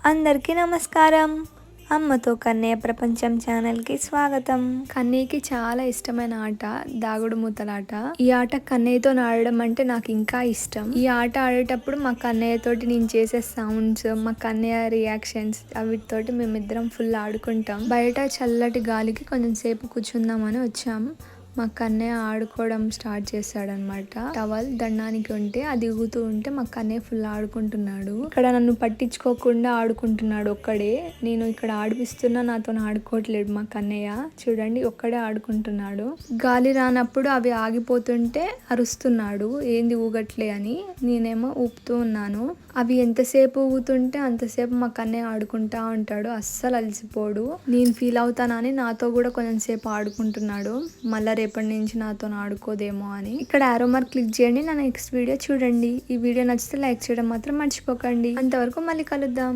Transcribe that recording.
అందరికీ నమస్కారం. అమ్మతో కన్నయ్య ప్రపంచం ఛానల్కి స్వాగతం. కన్నయ్యకి చాలా ఇష్టమైన ఆట దాగుడు మూతలాట. ఈ ఆట కన్నయ్యతో ఆడడం అంటే నాకు ఇంకా ఇష్టం. ఈ ఆట ఆడేటప్పుడు మా కన్నయ్యతోటి నేను చేసే సౌండ్స్, మా కన్నయ్య రియాక్షన్స్ వీటితోటి మేమిద్దరం ఫుల్ ఆడుకుంటాం. బయట చల్లటి గాలికి కొంచెం సేపు కూర్చుందామని వచ్చాము. మా కన్నయ్య ఆడుకోవడం స్టార్ట్ చేశాడనమాట. టవల్ దండానికి ఉంటే అది ఊగుతూ ఉంటే మా కన్నయ్య ఫుల్ ఆడుకుంటున్నాడు. ఇక్కడ నన్ను పట్టించుకోకుండా ఆడుకుంటున్నాడు ఒక్కడే. నేను ఇక్కడ ఆడిపిస్తున్నా, నాతో ఆడుకోవట్లేదు మా కన్నయ్య. చూడండి, ఒక్కడే ఆడుకుంటున్నాడు. గాలి రానప్పుడు అవి ఆగిపోతుంటే అరుస్తున్నాడు, ఏంది ఊగట్లే అని. నేనేమో ఊపుతూ ఉన్నాను. అవి ఎంతసేపు ఊగుతుంటే అంతసేపు మా కన్నయ్య ఆడుకుంటా ఉంటాడు, అస్సలు అలసిపోడు. నేను ఫీల్ అవుతానని నాతో కూడా కొంచెం సేపు ఆడుకుంటున్నాడు. మళ్ళీ రేపటి నుంచి నాతో ఆడుకోదేమో అని. ఇక్కడ ఆరో మార్క్ క్లిక్ చేయండి, నా నెక్స్ట్ వీడియో చూడండి. ఈ వీడియో నచ్చితే లైక్ చేయడం మాత్రం మర్చిపోకండి. అంతవరకు మళ్ళీ కలుద్దాం.